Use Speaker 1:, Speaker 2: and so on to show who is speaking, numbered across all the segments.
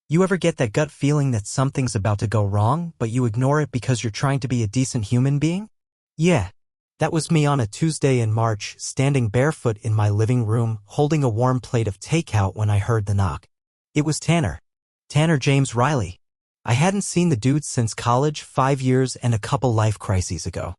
Speaker 1: You ever get that gut feeling that something's about to go wrong, but you ignore it because you're trying to be a decent human being? Yeah, that was me on a Tuesday in March, standing barefoot in my living room, holding a warm plate of takeout when I heard the knock. It was Tanner. Tanner James Riley. I hadn't seen the dude since college, 5 years and a couple life crises ago.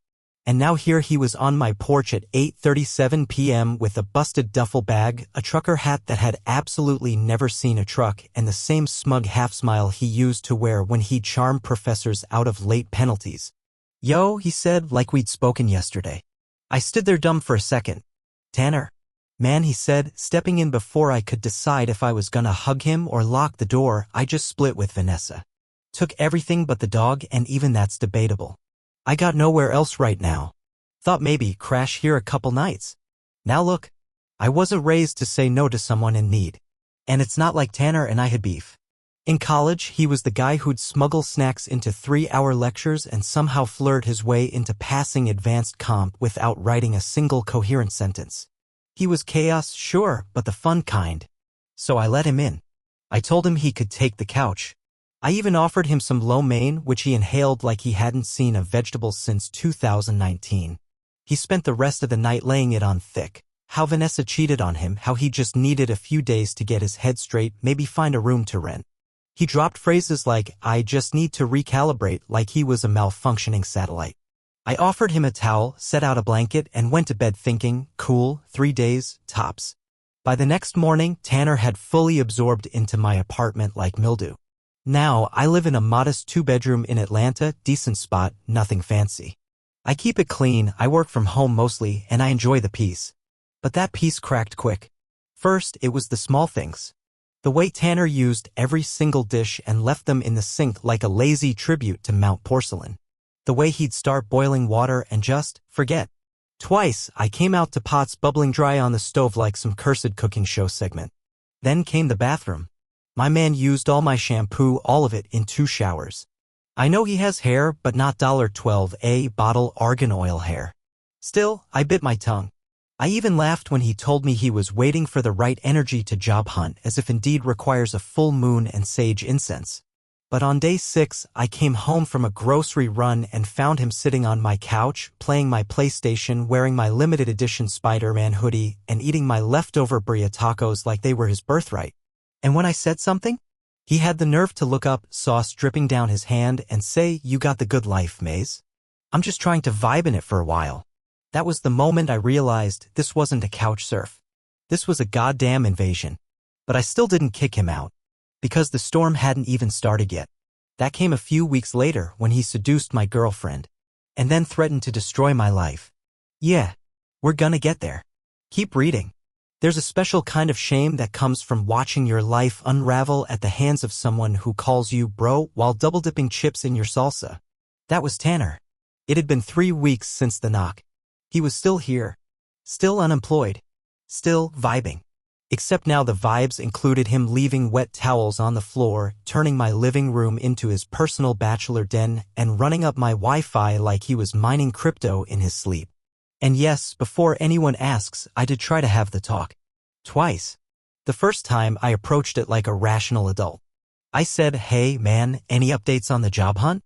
Speaker 1: And now here he was on my porch at 8:37 p.m. with a busted duffel bag, a trucker hat that had absolutely never seen a truck, and the same smug half-smile he used to wear when he'd charm professors out of late penalties. "Yo," he said, like we'd spoken yesterday. I stood there dumb for a second. "Tanner." "Man," he said, stepping in before I could decide if I was gonna hug him or lock the door. "I just split with Vanessa. Took everything but the dog, and even that's debatable. I got nowhere else right now. Thought maybe crash here a couple nights. Now look, I wasn't raised to say no to someone in need. And it's not like Tanner and I had beef. In college, he was the guy who'd smuggle snacks into 3-hour lectures and somehow flirt his way into passing advanced comp without writing a single coherent sentence. He was chaos, sure, but the fun kind. So I let him in. I told him he could take the couch. I even offered him some lo mein, which he inhaled like he hadn't seen a vegetable since 2019. He spent the rest of the night laying it on thick. How Vanessa cheated on him, how he just needed a few days to get his head straight, maybe find a room to rent. He dropped phrases like, "I just need to recalibrate," like he was a malfunctioning satellite. I offered him a towel, set out a blanket, and went to bed thinking, cool, 3 days, tops. By the next morning, Tanner had fully absorbed into my apartment like mildew. Now, I live in a modest 2-bedroom in Atlanta, decent spot, nothing fancy. I keep it clean, I work from home mostly, and I enjoy the peace. But that peace cracked quick. First, it was the small things. The way Tanner used every single dish and left them in the sink like a lazy tribute to Mount Porcelain. The way he'd start boiling water and just forget. Twice, I came out to pots bubbling dry on the stove like some cursed cooking show segment. Then came the bathroom. My man used all my shampoo, all of it, in 2 showers. I know he has hair, but not $12 bottle argan oil hair. Still, I bit my tongue. I even laughed when he told me he was waiting for the right energy to job hunt, as if Indeed requires a full moon and sage incense. But on day 6, I came home from a grocery run and found him sitting on my couch, playing my PlayStation, wearing my limited edition Spider-Man hoodie, and eating my leftover birria tacos like they were his birthright. And when I said something, he had the nerve to look up, sauce dripping down his hand, and say, "You got the good life, Maze. I'm just trying to vibe in it for a while." That was the moment I realized this wasn't a couch surf. This was a goddamn invasion. But I still didn't kick him out, because the storm hadn't even started yet. That came a few weeks later when he seduced my girlfriend, and then threatened to destroy my life. Yeah, we're gonna get there. Keep reading. There's a special kind of shame that comes from watching your life unravel at the hands of someone who calls you bro while double-dipping chips in your salsa. That was Tanner. It had been 3 weeks since the knock. He was still here. Still unemployed. Still vibing. Except now the vibes included him leaving wet towels on the floor, turning my living room into his personal bachelor den, and running up my Wi-Fi like he was mining crypto in his sleep. And yes, before anyone asks, I did try to have the talk. Twice. The first time, I approached it like a rational adult. I said, "Hey, man, any updates on the job hunt?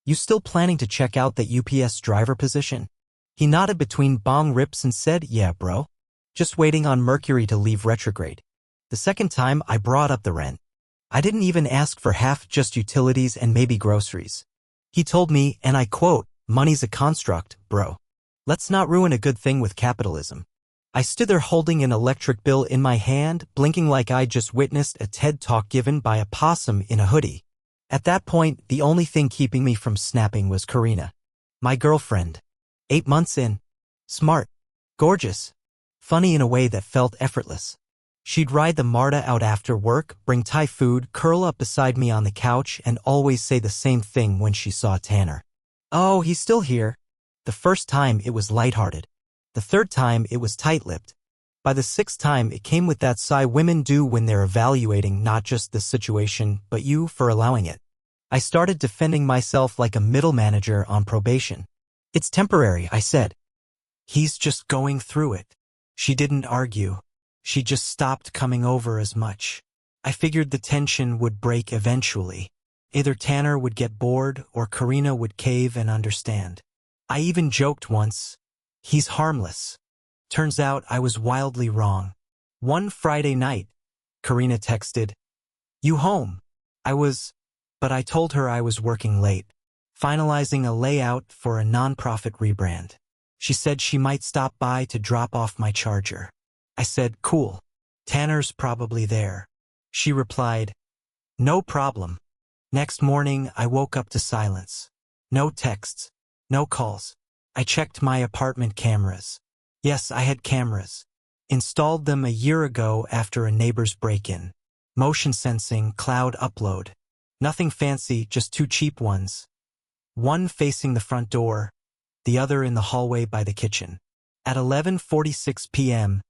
Speaker 1: You still planning to check out that UPS driver position?" He nodded between bong rips and said, "Yeah, bro. Just waiting on Mercury to leave retrograde." The second time, I brought up the rent. I didn't even ask for half, just utilities and maybe groceries. He told me, and I quote, "Money's a construct, bro. Let's not ruin a good thing with capitalism." I stood there holding an electric bill in my hand, blinking like I just witnessed a TED Talk given by a possum in a hoodie. At that point, the only thing keeping me from snapping was Karina. My girlfriend. 8 months in. Smart. Gorgeous. Funny in a way that felt effortless. She'd ride the MARTA out after work, bring Thai food, curl up beside me on the couch, and always say the same thing when she saw Tanner. "Oh, he's still here." The first time, it was lighthearted. The third time, it was tight-lipped. By the 6th time, it came with that sigh women do when they're evaluating not just the situation, but you for allowing it. I started defending myself like a middle manager on probation. "It's temporary," I said. "He's just going through it." She didn't argue. She just stopped coming over as much. I figured the tension would break eventually. Either Tanner would get bored or Karina would cave and understand. I even joked once, "He's harmless." Turns out I was wildly wrong. One Friday night, Karina texted, "You home?" But I told her I was working late, finalizing a layout for a nonprofit rebrand. She said she might stop by to drop off my charger. I said, "Cool. Tanner's probably there." She replied, "No problem." Next morning, I woke up to silence. No texts, no calls. I checked my apartment cameras. Yes, I had cameras. Installed them a year ago after a neighbor's break-in. Motion sensing, cloud upload. Nothing fancy, just two cheap ones. One facing the front door, the other in the hallway by the kitchen. At 11:46 p.m.,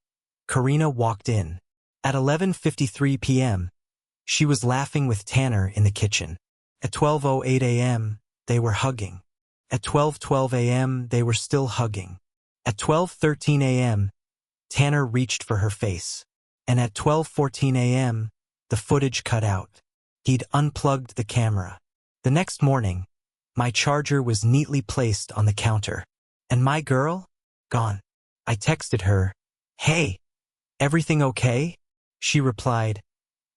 Speaker 1: Karina walked in. At 11:53 p.m., she was laughing with Tanner in the kitchen. At 12:08 a.m., they were hugging. At 12:12 a.m., they were still hugging. At 12:13 a.m., Tanner reached for her face. And at 12:14 a.m., the footage cut out. He'd unplugged the camera. The next morning, my charger was neatly placed on the counter. And my girl? Gone. I texted her, "Hey, everything okay?" She replied,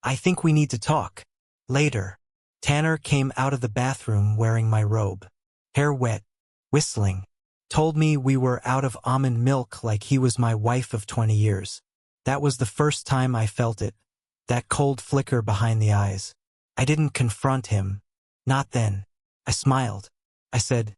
Speaker 1: "I think we need to talk." Later, Tanner came out of the bathroom wearing my robe, hair wet, whistling, told me we were out of almond milk like he was my wife of 20 years. That was the first time I felt it, that cold flicker behind the eyes. I didn't confront him. Not then. I smiled. I said,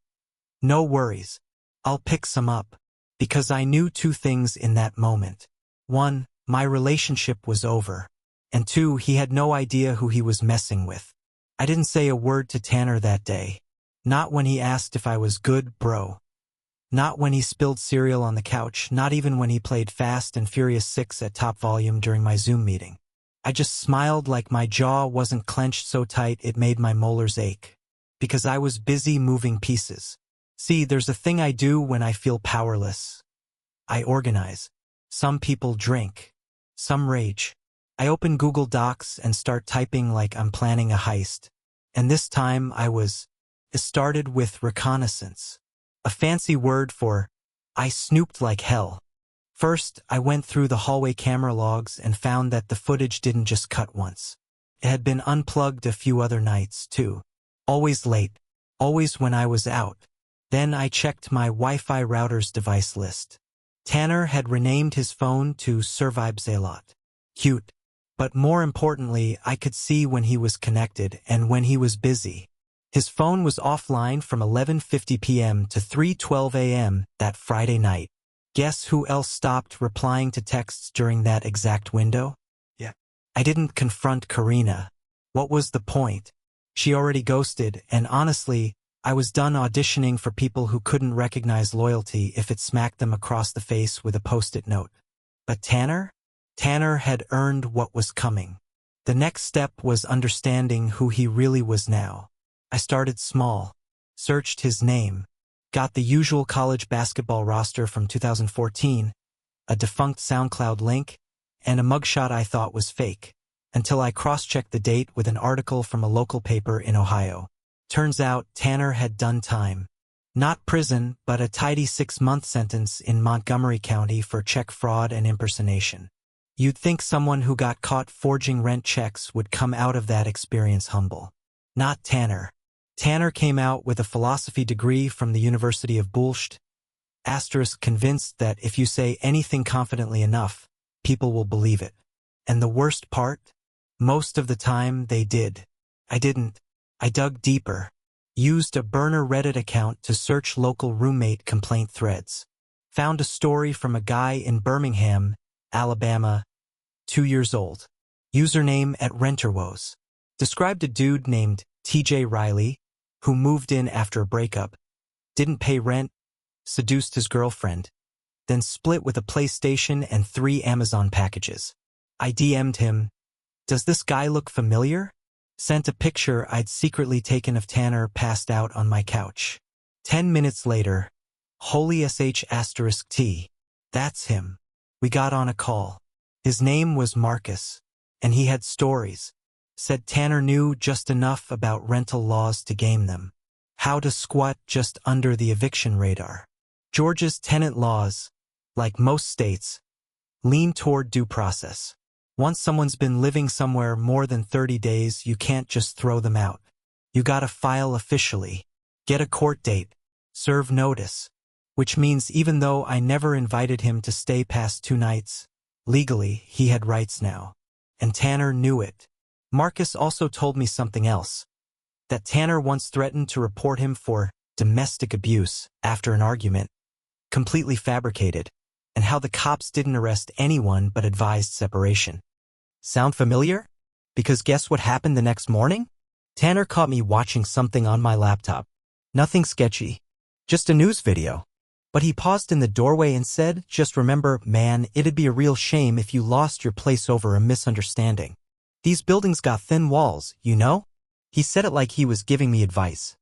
Speaker 1: "No worries. I'll pick some up." Because I knew two things in that moment. One, my relationship was over. And two, he had no idea who he was messing with. I didn't say a word to Tanner that day. Not when he asked if I was good, bro. Not when he spilled cereal on the couch, not even when he played Fast and Furious 6 at top volume during my Zoom meeting. I just smiled like my jaw wasn't clenched so tight it made my molars ache. Because I was busy moving pieces. See, there's a thing I do when I feel powerless. I organize. Some people drink. Some rage. I open Google Docs and start typing like I'm planning a heist. And this time it started with reconnaissance. A fancy word for, I snooped like hell. First, I went through the hallway camera logs and found that the footage didn't just cut once. It had been unplugged a few other nights, too. Always late. Always when I was out. Then I checked my Wi-Fi router's device list. Tanner had renamed his phone to Survivzelot. Cute. But more importantly, I could see when he was connected and when he was busy. His phone was offline from 11:50 p.m. to 3:12 a.m. that Friday night. Guess who else stopped replying to texts during that exact window? Yeah. I didn't confront Karina. What was the point? She already ghosted, and honestly, I was done auditioning for people who couldn't recognize loyalty if it smacked them across the face with a post-it note. But Tanner? Tanner had earned what was coming. The next step was understanding who he really was now. I started small, searched his name, got the usual college basketball roster from 2014, a defunct SoundCloud link, and a mugshot I thought was fake, until I cross-checked the date with an article from a local paper in Ohio. Turns out Tanner had done time. Not prison, but a tidy 6-month sentence in Montgomery County for check fraud and impersonation. You'd think someone who got caught forging rent checks would come out of that experience humble. Not Tanner. Tanner came out with a philosophy degree from the University of Bullshit, convinced that if you say anything confidently enough, people will believe it. And the worst part? Most of the time they did. I didn't. I dug deeper. Used a burner Reddit account to search local roommate complaint threads. Found a story from a guy in Birmingham, Alabama, 2 years old. Username @renterwoes. Described a dude named TJ Riley, who moved in after a breakup, didn't pay rent, seduced his girlfriend, then split with a PlayStation and 3 Amazon packages. I DM'd him, "Does this guy look familiar?" Sent a picture I'd secretly taken of Tanner passed out on my couch. 10 minutes later, holy sh*t. That's him. We got on a call. His name was Marcus. And he had stories. Said Tanner knew just enough about rental laws to game them. How to squat just under the eviction radar. Georgia's tenant laws, like most states, lean toward due process. Once someone's been living somewhere more than 30 days, you can't just throw them out. You gotta file officially, get a court date, serve notice. Which means even though I never invited him to stay past 2 nights, legally, he had rights now. And Tanner knew it. Marcus also told me something else. That Tanner once threatened to report him for domestic abuse after an argument. Completely fabricated. And how the cops didn't arrest anyone but advised separation. Sound familiar? Because guess what happened the next morning? Tanner caught me watching something on my laptop. Nothing sketchy. Just a news video. But he paused in the doorway and said, "Just remember, man, it'd be a real shame if you lost your place over a misunderstanding. These buildings got thin walls, you know?" He said it like he was giving me advice.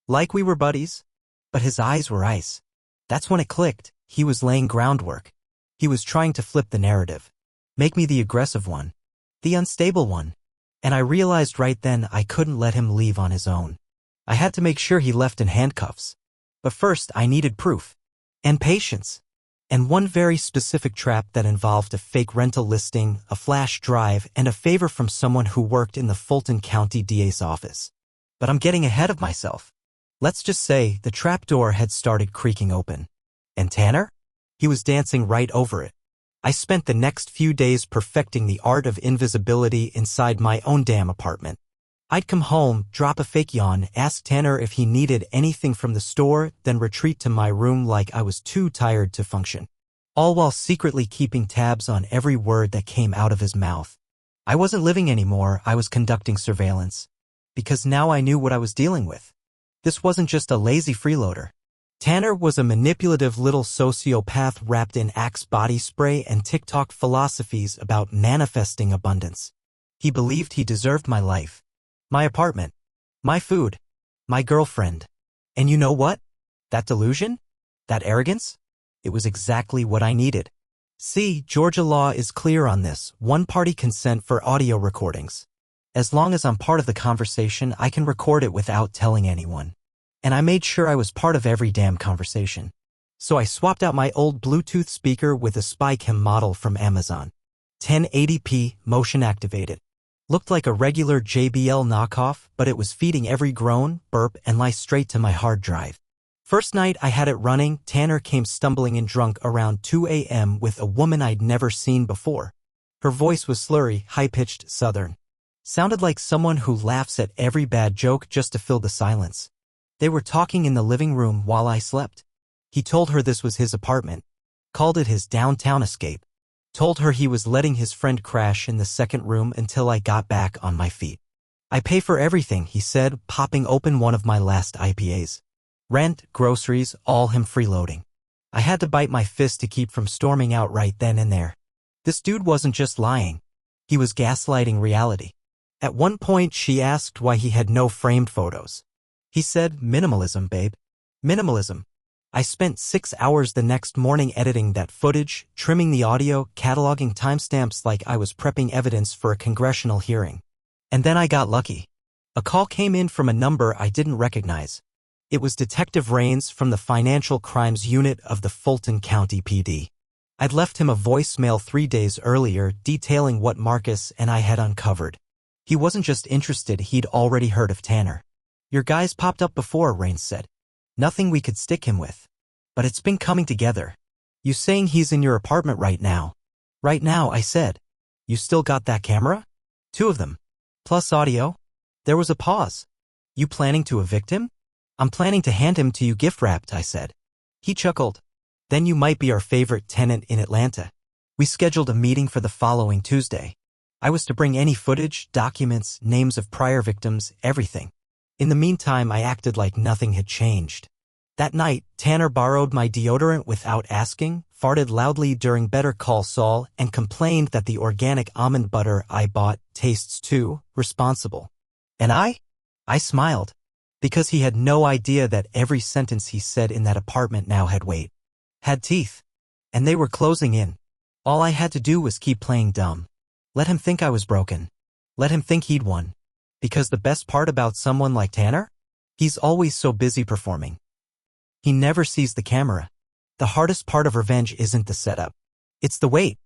Speaker 1: Like we were buddies. But his eyes were ice. That's when it clicked. He was laying groundwork. He was trying to flip the narrative. Make me the aggressive one. The unstable one. And I realized right then I couldn't let him leave on his own. I had to make sure he left in handcuffs. But first I needed proof. And patience. And one very specific trap that involved a fake rental listing, a flash drive, and a favor from someone who worked in the Fulton County DA's office. But I'm getting ahead of myself. Let's just say the trapdoor had started creaking open. And Tanner? He was dancing right over it. I spent the next few days perfecting the art of invisibility inside my own damn apartment. I'd come home, drop a fake yawn, ask Tanner if he needed anything from the store, then retreat to my room like I was too tired to function. All while secretly keeping tabs on every word that came out of his mouth. I wasn't living anymore, I was conducting surveillance. Because now I knew what I was dealing with. This wasn't just a lazy freeloader. Tanner was a manipulative little sociopath wrapped in Axe body spray and TikTok philosophies about manifesting abundance. He believed he deserved my life. My apartment. My food. My girlfriend. And you know what? That delusion? That arrogance? It was exactly what I needed. See, Georgia law is clear on this. One-party consent for audio recordings. As long as I'm part of the conversation, I can record it without telling anyone. And I made sure I was part of every damn conversation. So I swapped out my old Bluetooth speaker with a Spycam model from Amazon. 1080p, motion activated. Looked like a regular JBL knockoff, but it was feeding every groan, burp, and lie straight to my hard drive. First night I had it running, Tanner came stumbling in drunk around 2 a.m. with a woman I'd never seen before. Her voice was slurry, high-pitched Southern. Sounded like someone who laughs at every bad joke just to fill the silence. They were talking in the living room while I slept. He told her this was his apartment. Called it his downtown escape. Told her he was letting his friend crash in the second room until I got back on my feet. "I pay for everything," he said, popping open one of my last IPAs. Rent, groceries, all him freeloading. I had to bite my fist to keep from storming out right then and there. This dude wasn't just lying. He was gaslighting reality. At one point she asked why he had no framed photos. He said, "Minimalism, babe. Minimalism." I spent 6 hours the next morning editing that footage, trimming the audio, cataloging timestamps like I was prepping evidence for a congressional hearing. And then I got lucky. A call came in from a number I didn't recognize. It was Detective Rains from the Financial Crimes Unit of the Fulton County PD. I'd left him a voicemail 3 days earlier detailing what Marcus and I had uncovered. He wasn't just interested, he'd already heard of Tanner. "Your guy's popped up before," Rains said. "Nothing we could stick him with. But it's been coming together. You saying he's in your apartment right now?" "Right now," I said. "You still got that camera?" "2 of them. Plus audio?" There was a pause. "You planning to evict him?" "I'm planning to hand him to you gift-wrapped," I said. He chuckled. "Then you might be our favorite tenant in Atlanta." We scheduled a meeting for the following Tuesday. I was to bring any footage, documents, names of prior victims, everything. In the meantime, I acted like nothing had changed. That night, Tanner borrowed my deodorant without asking, farted loudly during Better Call Saul, and complained that the organic almond butter I bought tastes too responsible. And I smiled. Because he had no idea that every sentence he said in that apartment now had weight. Had teeth. And they were closing in. All I had to do was keep playing dumb. Let him think I was broken. Let him think he'd won. Because the best part about someone like Tanner? He's always so busy performing. He never sees the camera. The hardest part of revenge isn't the setup. It's the wait.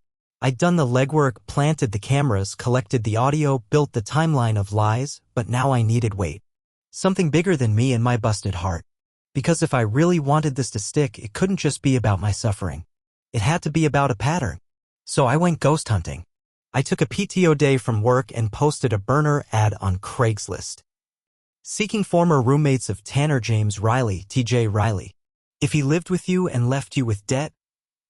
Speaker 1: I'd done the legwork, planted the cameras, collected the audio, built the timeline of lies, but now I needed weight. Something bigger than me and my busted heart. Because if I really wanted this to stick, it couldn't just be about my suffering. It had to be about a pattern. So I went ghost hunting. I took a PTO day from work and posted a burner ad on Craigslist, seeking former roommates of Tanner James Riley, TJ Riley. If he lived with you and left you with debt,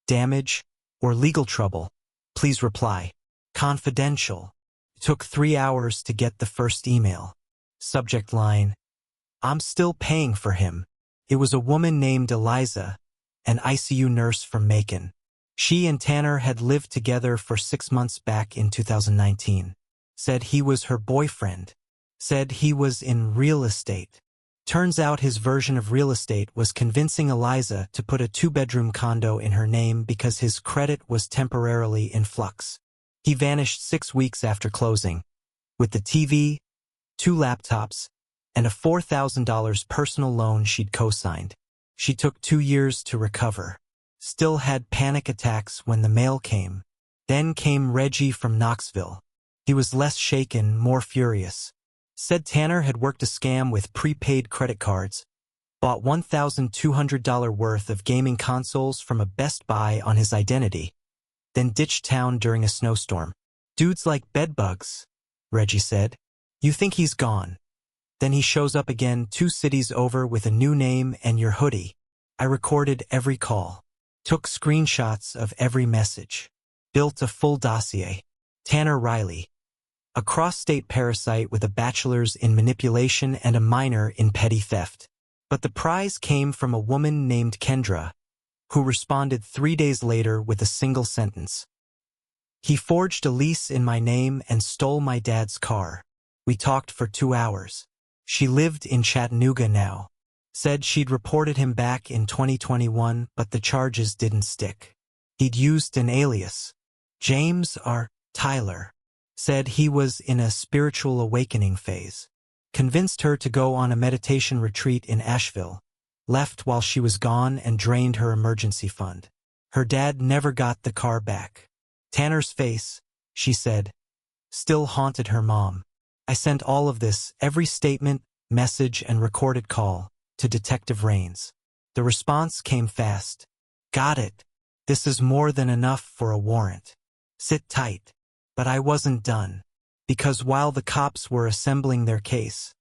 Speaker 1: damage, or legal trouble, please reply. Confidential. It took 3 hours to get the first email. Subject line: I'm still paying for him. It was a woman named Eliza, an ICU nurse from Macon. She and Tanner had lived together for 6 months back in 2019. Said he was her boyfriend. Said he was in real estate. Turns out his version of real estate was convincing Eliza to put a 2-bedroom condo in her name because his credit was temporarily in flux. He vanished 6 weeks after closing, with the TV, 2 laptops, and a $4,000 personal loan she'd co-signed. She took 2 years to recover. Still had panic attacks when the mail came. Then came Reggie from Knoxville. He was less shaken, more furious. Said Tanner had worked a scam with prepaid credit cards, bought $1,200 worth of gaming consoles from a Best Buy on his identity, then ditched town during a snowstorm. Dude's like bedbugs, Reggie said. You think he's gone. Then he shows up again 2 cities over with a new name and your hoodie. I recorded every call, took screenshots of every message, built a full dossier. Tanner Riley, a cross-state parasite with a bachelor's in manipulation and a minor in petty theft. But the prize came from a woman named Kendra, who responded 3 days later with a single sentence. He forged a lease in my name and stole my dad's car. We talked for 2 hours. She lived in Chattanooga now. Said she'd reported him back in 2021, but the charges didn't stick. He'd used an alias. James R. Tyler. Said he was in a spiritual awakening phase. Convinced her to go on a meditation retreat in Asheville. Left while she was gone and drained her emergency fund. Her dad never got the car back. Tanner's face, she said, still haunted her mom. I sent all of this, every statement, message, and recorded call, to Detective Rains. The response came fast. Got it. This is more than enough for a warrant. Sit tight. But I wasn't done. Because while the cops were assembling their case,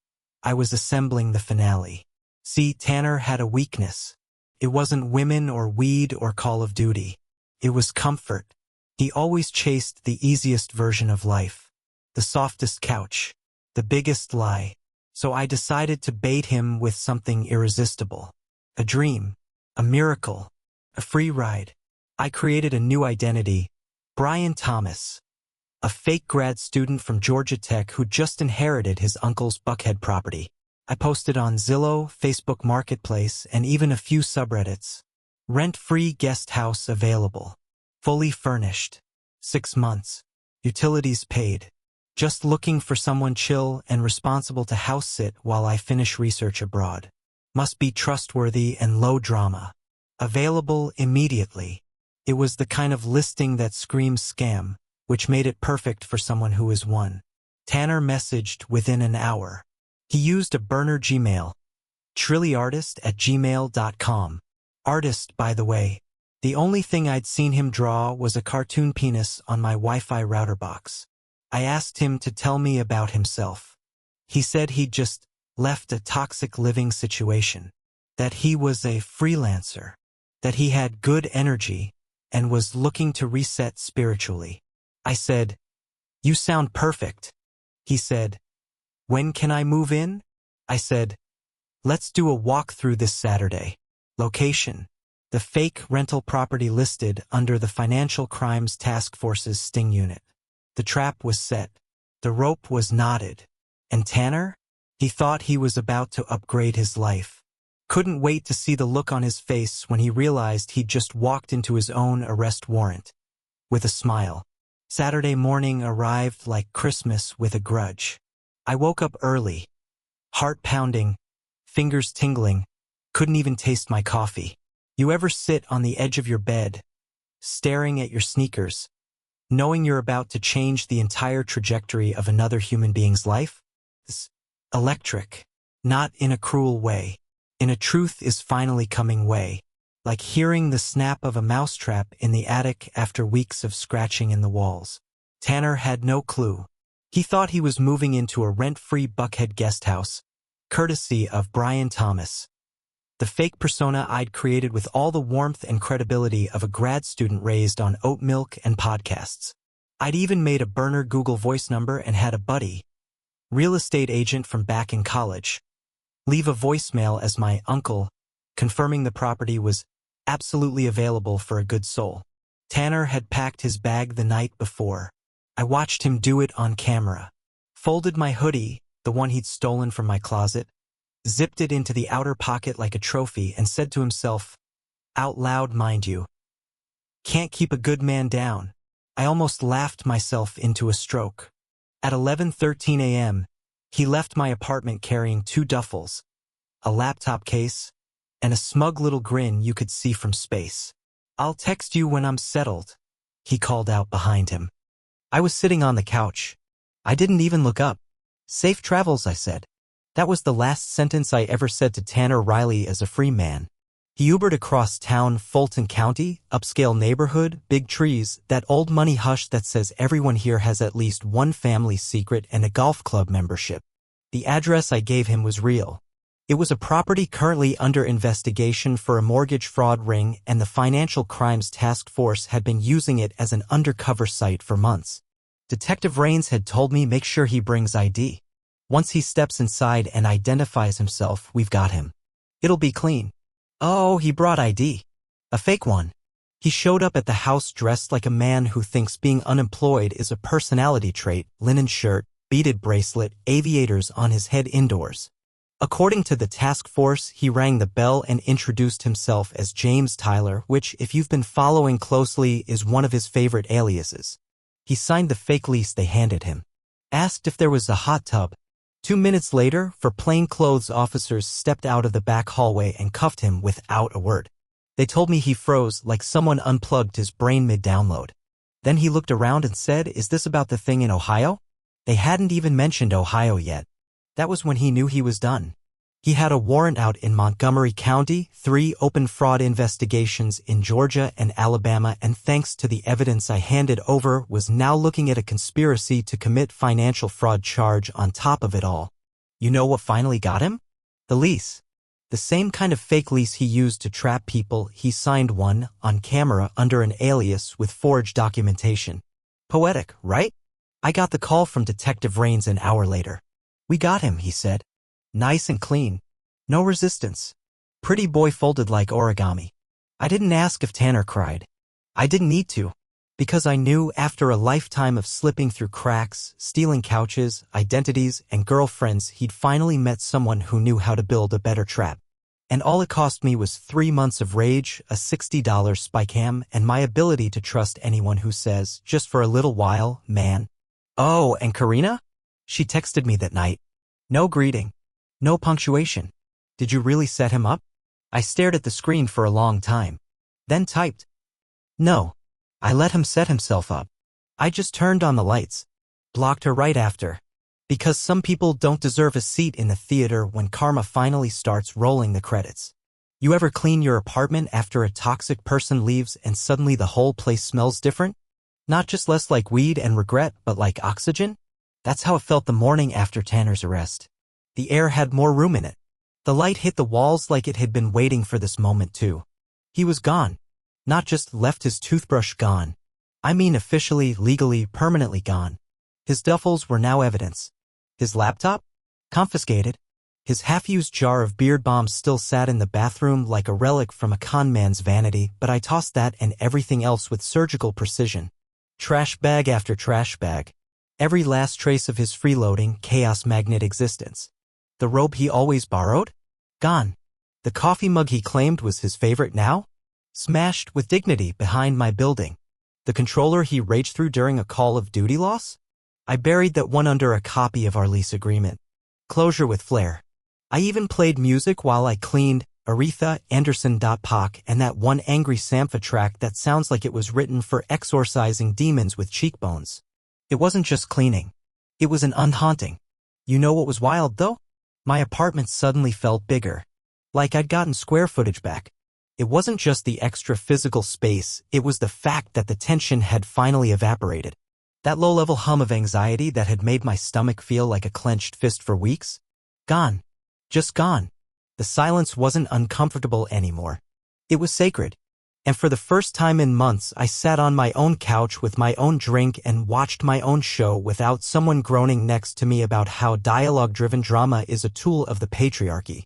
Speaker 1: I was assembling the finale. See, Tanner had a weakness. It wasn't women or weed or Call of Duty. It was comfort. He always chased the easiest version of life. The softest couch. The biggest lie. So I decided to bait him with something irresistible. A dream. A miracle. A free ride. I created a new identity. Brian Thomas. A fake grad student from Georgia Tech who just inherited his uncle's Buckhead property. I posted on Zillow, Facebook Marketplace, and even a few subreddits. Rent-free guest house available. Fully furnished. 6 months. Utilities paid. Just looking for someone chill and responsible to house sit while I finish research abroad. Must be trustworthy and low drama. Available immediately. It was the kind of listing that screams scam, which made it perfect for someone who is one. Tanner messaged within an hour. He used a burner Gmail. trillyartist@gmail.com. Artist, by the way. The only thing I'd seen him draw was a cartoon penis on my Wi-Fi router box. I asked him to tell me about himself. He said he'd just left a toxic living situation. That he was a freelancer. That he had good energy and was looking to reset spiritually. I said, "You sound perfect." He said, "When can I move in?" I said, "Let's do a walkthrough this Saturday." Location: the fake rental property listed under the Financial Crimes Task Force's Sting Unit. The trap was set. The rope was knotted. And Tanner? He thought he was about to upgrade his life. Couldn't wait to see the look on his face when he realized he'd just walked into his own arrest warrant. With a smile. Saturday morning arrived like Christmas with a grudge. I woke up early, heart pounding, fingers tingling, couldn't even taste my coffee. You ever sit on the edge of your bed, staring at your sneakers, knowing you're about to change the entire trajectory of another human being's life? It's electric, not in a cruel way, in a truth is finally coming way, like hearing the snap of a mousetrap in the attic after weeks of scratching in the walls. Tanner had no clue. He thought he was moving into a rent-free Buckhead guest house, courtesy of Brian Thomas, the fake persona I'd created with all the warmth and credibility of a grad student raised on oat milk and podcasts. I'd even made a burner Google Voice number and had a buddy, real estate agent from back in college, leave a voicemail as my uncle, confirming the property was absolutely available for a good soul. Tanner had packed his bag the night before. I watched him do it on camera. Folded my hoodie, the one he'd stolen from my closet, zipped it into the outer pocket like a trophy and said to himself, out loud mind you, "Can't keep a good man down." I almost laughed myself into a stroke. At 11:13 a.m., he left my apartment carrying 2 duffels, a laptop case, and a smug little grin you could see from space. "I'll text you when I'm settled," he called out behind him. I was sitting on the couch. I didn't even look up. "Safe travels," I said. That was the last sentence I ever said to Tanner Riley as a free man. He Ubered across town, Fulton County, upscale neighborhood, big trees, that old money hush that says everyone here has at least one family secret and a golf club membership. The address I gave him was real. It was a property currently under investigation for a mortgage fraud ring, and the Financial Crimes Task Force had been using it as an undercover site for months. Detective Rains had told me make sure he brings ID. Once he steps inside and identifies himself, we've got him. It'll be clean. Oh, he brought ID. A fake one. He showed up at the house dressed like a man who thinks being unemployed is a personality trait, linen shirt, beaded bracelet, aviators on his head indoors. According to the task force, he rang the bell and introduced himself as James Tyler, which, if you've been following closely, is one of his favorite aliases. He signed the fake lease they handed him. Asked if there was a hot tub. 2 minutes later, plainclothes officers stepped out of the back hallway and cuffed him without a word. They told me he froze like someone unplugged his brain mid-download. Then he looked around and said, "Is this about the thing in Ohio?" They hadn't even mentioned Ohio yet. That was when he knew he was done. He had a warrant out in Montgomery County, 3 open fraud investigations in Georgia and Alabama, and thanks to the evidence I handed over, was now looking at a conspiracy to commit financial fraud charge on top of it all. You know what finally got him? The lease. The same kind of fake lease he used to trap people. He signed one, on camera, under an alias with forged documentation. Poetic, right? I got the call from Detective Rains an hour later. "We got him," he said. "Nice and clean. No resistance. Pretty boy folded like origami." I didn't ask if Tanner cried. I didn't need to, because I knew after a lifetime of slipping through cracks, stealing couches, identities, and girlfriends, he'd finally met someone who knew how to build a better trap. And all it cost me was 3 months of rage, a $60 spy cam, and my ability to trust anyone who says, just for a little while, man. Oh, and Karina? She texted me that night. No greeting. No punctuation. "Did you really set him up?" I stared at the screen for a long time. Then typed. "No. I let him set himself up. I just turned on the lights." Blocked her right after. Because some people don't deserve a seat in the theater when karma finally starts rolling the credits. You ever clean your apartment after a toxic person leaves and suddenly the whole place smells different? Not just less like weed and regret, but like oxygen? That's how it felt the morning after Tanner's arrest. The air had more room in it. The light hit the walls like it had been waiting for this moment too. He was gone. Not just left his toothbrush gone. I mean officially, legally, permanently gone. His duffels were now evidence. His laptop? Confiscated. His half-used jar of beard bombs still sat in the bathroom like a relic from a con man's vanity, but I tossed that and everything else with surgical precision. Trash bag after trash bag. Every last trace of his freeloading, chaos magnet existence. The robe he always borrowed? Gone. The coffee mug he claimed was his favorite now? Smashed with dignity behind my building. The controller he raged through during a Call of Duty loss? I buried that one under a copy of our lease agreement. Closure with flair. I even played music while I cleaned Aretha Anderson.Poc and that one Angry Sampha track that sounds like it was written for exorcising demons with cheekbones. It wasn't just cleaning. It was an unhaunting. You know what was wild, though? My apartment suddenly felt bigger. Like I'd gotten square footage back. It wasn't just the extra physical space, it was the fact that the tension had finally evaporated. That low-level hum of anxiety that had made my stomach feel like a clenched fist for weeks? Gone. Just gone. The silence wasn't uncomfortable anymore. It was sacred. And for the first time in months, I sat on my own couch with my own drink and watched my own show without someone groaning next to me about how dialogue-driven drama is a tool of the patriarchy.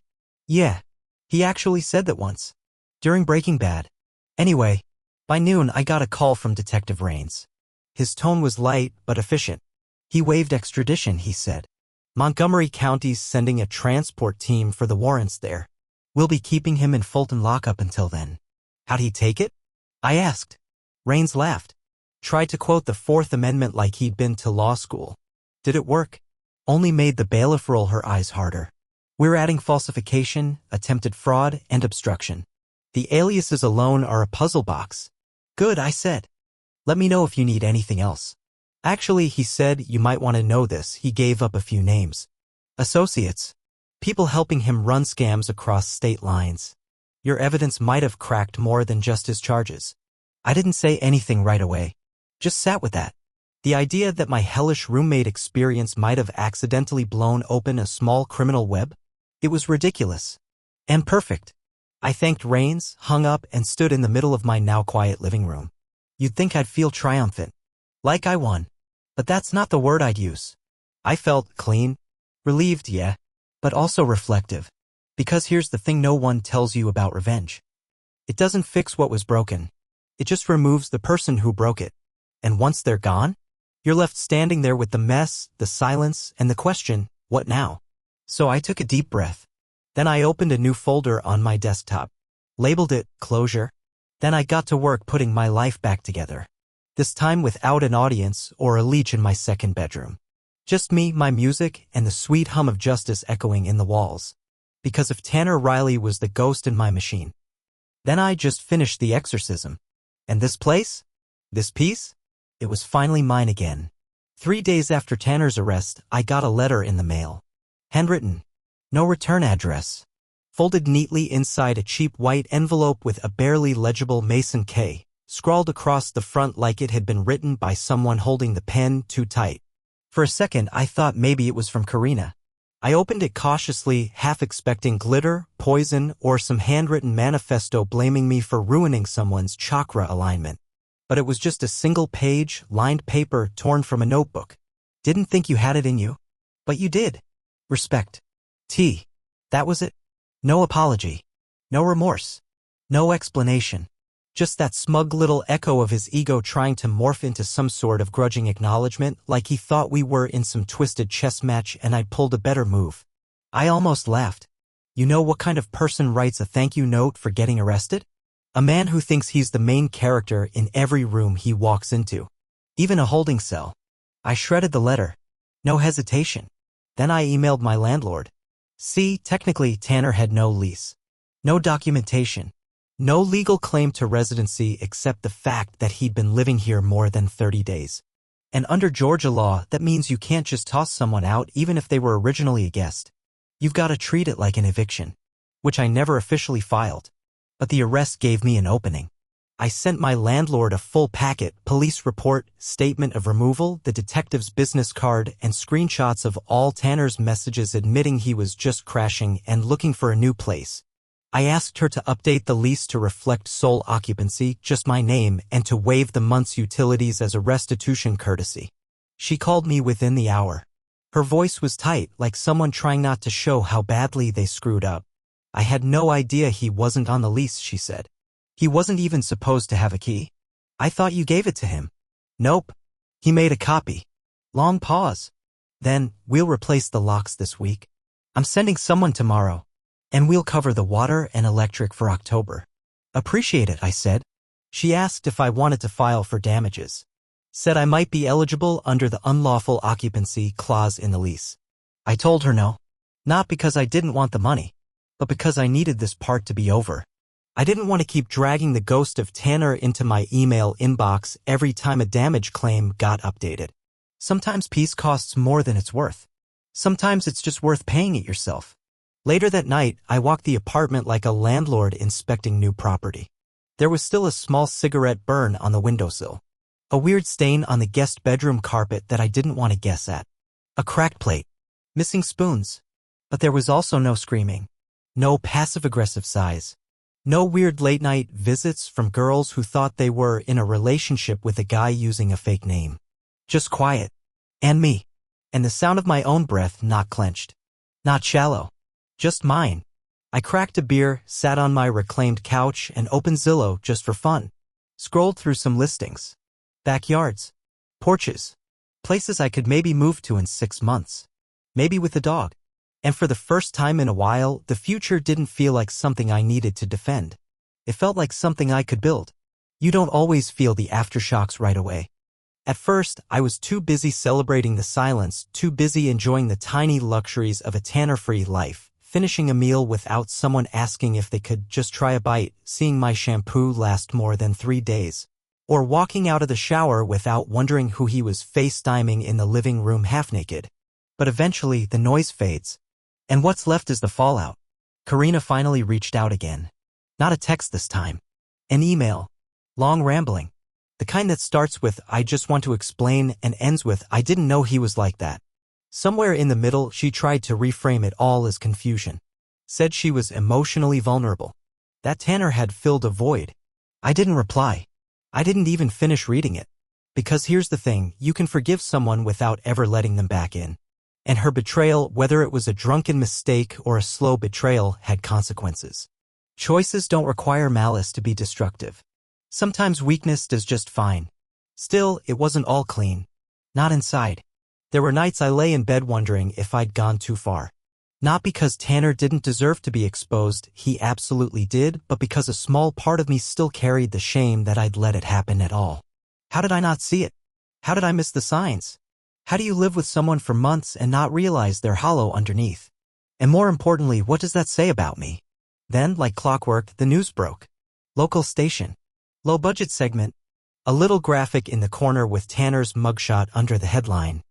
Speaker 1: Yeah, he actually said that once. During Breaking Bad. Anyway, by noon I got a call from Detective Rains. His tone was light but efficient. He waived extradition, he said. Montgomery County's sending a transport team for the warrants there. We'll be keeping him in Fulton lockup until then. How'd he take it? I asked. Rains laughed. Tried to quote the Fourth Amendment like he'd been to law school. Did it work? Only made the bailiff roll her eyes harder. We're adding falsification, attempted fraud, and obstruction. The aliases alone are a puzzle box. Good, I said. Let me know if you need anything else. Actually, he said, you might want to know this. He gave up a few names. Associates. People helping him run scams across state lines. Your evidence might have cracked more than just his charges. I didn't say anything right away. Just sat with that. The idea that my hellish roommate experience might have accidentally blown open a small criminal web? It was ridiculous. And perfect. I thanked Rains, hung up, and stood in the middle of my now quiet living room. You'd think I'd feel triumphant. Like I won. But that's not the word I'd use. I felt clean. Relieved, yeah. But also reflective. Because here's the thing no one tells you about revenge. It doesn't fix what was broken. It just removes the person who broke it. And once they're gone, you're left standing there with the mess, the silence, and the question, what now? So I took a deep breath. Then I opened a new folder on my desktop. Labeled it, Closure. Then I got to work putting my life back together. This time without an audience or a leech in my second bedroom. Just me, my music, and the sweet hum of justice echoing in the walls. Because if Tanner Riley was the ghost in my machine, then I just finished the exorcism. And this place? This piece? It was finally mine again. 3 days after Tanner's arrest, I got a letter in the mail. Handwritten. No return address. Folded neatly inside a cheap white envelope with a barely legible Mason K, scrawled across the front like it had been written by someone holding the pen too tight. For a second, I thought maybe it was from Karina. I opened it cautiously, half expecting glitter, poison, or some handwritten manifesto blaming me for ruining someone's chakra alignment. But it was just a single page, lined paper torn from a notebook. Didn't think you had it in you. But you did. Respect. T. That was it. No apology. No remorse. No explanation. Just that smug little echo of his ego trying to morph into some sort of grudging acknowledgement like he thought we were in some twisted chess match and I'd pulled a better move. I almost laughed. You know what kind of person writes a thank you note for getting arrested? A man who thinks he's the main character in every room he walks into. Even a holding cell. I shredded the letter. No hesitation. Then I emailed my landlord. See, technically Tanner had no lease. No documentation. No legal claim to residency except the fact that he'd been living here more than 30 days. And under Georgia law, that means you can't just toss someone out even if they were originally a guest. You've got to treat it like an eviction. Which I never officially filed. But the arrest gave me an opening. I sent my landlord a full packet, police report, statement of removal, the detective's business card, and screenshots of all Tanner's messages admitting he was just crashing and looking for a new place. I asked her to update the lease to reflect sole occupancy, just my name, and to waive the month's utilities as a restitution courtesy. She called me within the hour. Her voice was tight, like someone trying not to show how badly they screwed up. I had no idea he wasn't on the lease, she said. He wasn't even supposed to have a key. I thought you gave it to him. Nope. He made a copy. Long pause. Then, we'll replace the locks this week. I'm sending someone tomorrow. And we'll cover the water and electric for October. Appreciate it, I said. She asked if I wanted to file for damages. Said I might be eligible under the unlawful occupancy clause in the lease. I told her no. Not because I didn't want the money, but because I needed this part to be over. I didn't want to keep dragging the ghost of Tanner into my email inbox every time a damage claim got updated. Sometimes peace costs more than it's worth. Sometimes it's just worth paying it yourself. Later that night, I walked the apartment like a landlord inspecting new property. There was still a small cigarette burn on the windowsill. A weird stain on the guest bedroom carpet that I didn't want to guess at. A cracked plate. Missing spoons. But there was also no screaming. No passive-aggressive sighs. No weird late-night visits from girls who thought they were in a relationship with a guy using a fake name. Just quiet. And me. And the sound of my own breath not clenched. Not shallow. Just mine. I cracked a beer, sat on my reclaimed couch, and opened Zillow just for fun. Scrolled through some listings. Backyards. Porches. Places I could maybe move to in 6 months. Maybe with a dog. And for the first time in a while, the future didn't feel like something I needed to defend. It felt like something I could build. You don't always feel the aftershocks right away. At first, I was too busy celebrating the silence, too busy enjoying the tiny luxuries of a Tanner-free life, finishing a meal without someone asking if they could just try a bite, seeing my shampoo last more than 3 days, or walking out of the shower without wondering who he was FaceTiming in the living room half-naked. But eventually, the noise fades. And what's left is the fallout. Karina finally reached out again. Not a text this time. An email. Long rambling. The kind that starts with, "I just want to explain," and ends with, "I didn't know he was like that." Somewhere in the middle, she tried to reframe it all as confusion. Said she was emotionally vulnerable. That Tanner had filled a void. I didn't reply. I didn't even finish reading it. Because here's the thing, you can forgive someone without ever letting them back in. And her betrayal, whether it was a drunken mistake or a slow betrayal, had consequences. Choices don't require malice to be destructive. Sometimes weakness does just fine. Still, it wasn't all clean. Not inside. There were nights I lay in bed wondering if I'd gone too far. Not because Tanner didn't deserve to be exposed, he absolutely did, but because a small part of me still carried the shame that I'd let it happen at all. How did I not see it? How did I miss the signs? How do you live with someone for months and not realize they're hollow underneath? And more importantly, what does that say about me? Then, like clockwork, the news broke. Local station. Low-budget segment. A little graphic in the corner with Tanner's mugshot under the headline.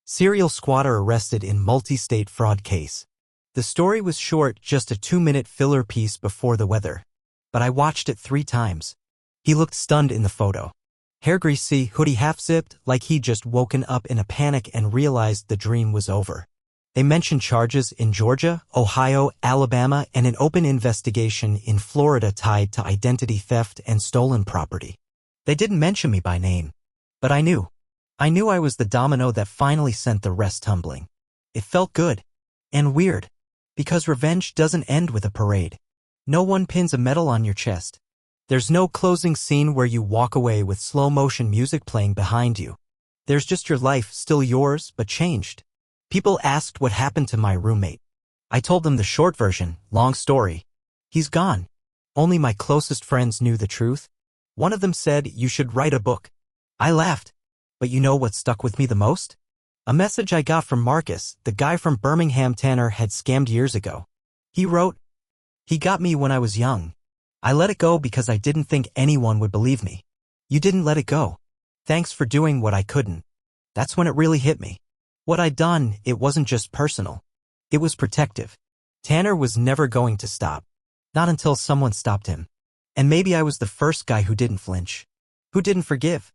Speaker 1: Serial squatter arrested in multi-state fraud case. The story was short, just a 2-minute filler piece before the weather. But I watched it 3 times. He looked stunned in the photo. Hair greasy, hoodie half-zipped, like he'd just woken up in a panic and realized the dream was over. They mentioned charges in Georgia, Ohio, Alabama, and an open investigation in Florida tied to identity theft and stolen property. They didn't mention me by name. But I knew. I knew I was the domino that finally sent the rest tumbling. It felt good. And weird. Because revenge doesn't end with a parade. No one pins a medal on your chest. There's no closing scene where you walk away with slow-motion music playing behind you. There's just your life, still yours, but changed. People asked what happened to my roommate. I told them the short version, long story. He's gone. Only my closest friends knew the truth. One of them said, "You should write a book." I laughed. But you know what stuck with me the most? A message I got from Marcus, the guy from Birmingham Tanner had scammed years ago. He wrote, "He got me when I was young. I let it go because I didn't think anyone would believe me. You didn't let it go. Thanks for doing what I couldn't." That's when it really hit me. What I'd done, it wasn't just personal. It was protective. Tanner was never going to stop. Not until someone stopped him. And maybe I was the first guy who didn't flinch. Who didn't forgive.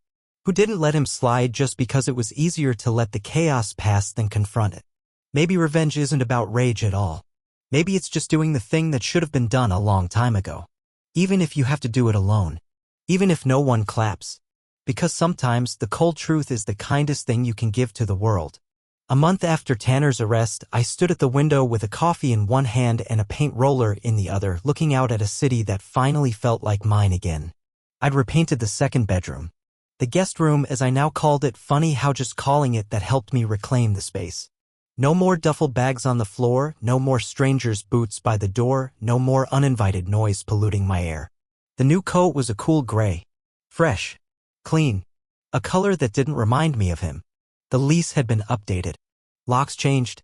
Speaker 1: Who didn't let him slide just because it was easier to let the chaos pass than confront it. Maybe revenge isn't about rage at all. Maybe it's just doing the thing that should have been done a long time ago. Even if you have to do it alone. Even if no one claps. Because sometimes the cold truth is the kindest thing you can give to the world. A month after Tanner's arrest, I stood at the window with a coffee in one hand and a paint roller in the other, looking out at a city that finally felt like mine again. I'd repainted the second bedroom. The guest room, as I now called it, funny how just calling it that helped me reclaim the space. No more duffel bags on the floor, no more strangers' boots by the door, no more uninvited noise polluting my air. The new coat was a cool gray. Fresh. Clean. A color that didn't remind me of him. The lease had been updated. Locks changed.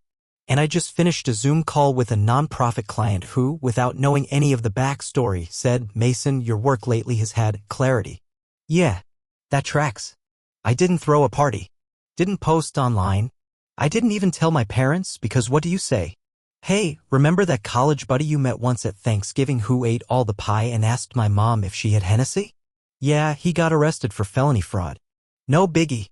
Speaker 1: And I just finished a Zoom call with a nonprofit client who, without knowing any of the backstory, said, "Mason, your work lately has had clarity." Yeah, that tracks. I didn't throw a party. Didn't post online. I didn't even tell my parents because what do you say? Hey, remember that college buddy you met once at Thanksgiving who ate all the pie and asked my mom if she had Hennessy? Yeah, he got arrested for felony fraud. No biggie.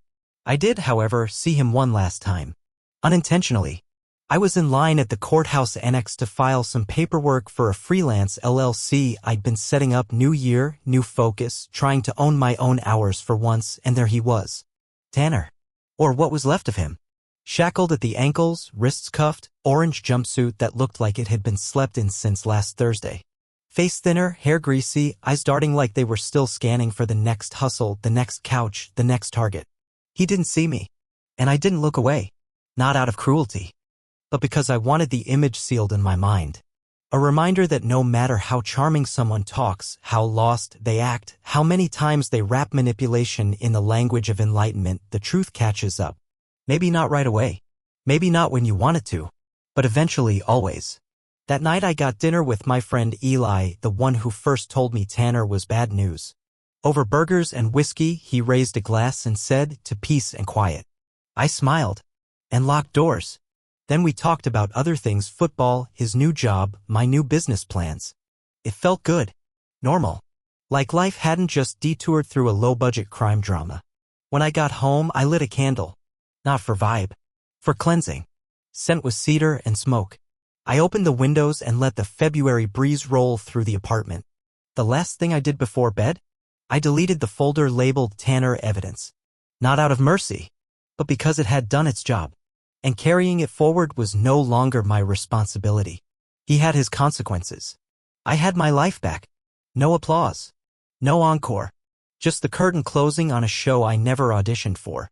Speaker 1: I did, however, see him one last time. Unintentionally. I was in line at the courthouse annex to file some paperwork for a freelance LLC I'd been setting up. New year, new focus, trying to own my own hours for once, and there he was. Tanner. Or what was left of him. Shackled at the ankles, wrists cuffed, orange jumpsuit that looked like it had been slept in since last Thursday. Face thinner, hair greasy, eyes darting like they were still scanning for the next hustle, the next couch, the next target. He didn't see me. And I didn't look away. Not out of cruelty. But because I wanted the image sealed in my mind. A reminder that no matter how charming someone talks, how lost they act, how many times they wrap manipulation in the language of enlightenment, the truth catches up. Maybe not right away. Maybe not when you want it to. But eventually, always. That night I got dinner with my friend Eli, the one who first told me Tanner was bad news. Over burgers and whiskey, he raised a glass and said, "To peace and quiet." I smiled. And locked doors. Then we talked about other things: football, his new job, my new business plans. It felt good. Normal. Like life hadn't just detoured through a low-budget crime drama. When I got home, I lit a candle. Not for vibe. For cleansing. Scent was cedar and smoke. I opened the windows and let the February breeze roll through the apartment. The last thing I did before bed? I deleted the folder labeled Tanner Evidence. Not out of mercy, but because it had done its job. And carrying it forward was no longer my responsibility. He had his consequences. I had my life back. No applause. No encore. Just the curtain closing on a show I never auditioned for.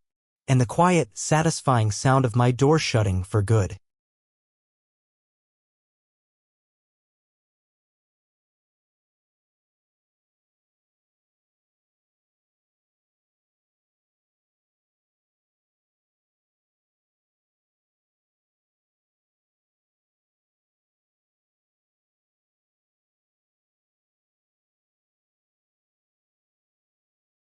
Speaker 1: And the quiet, satisfying sound of my door shutting for good.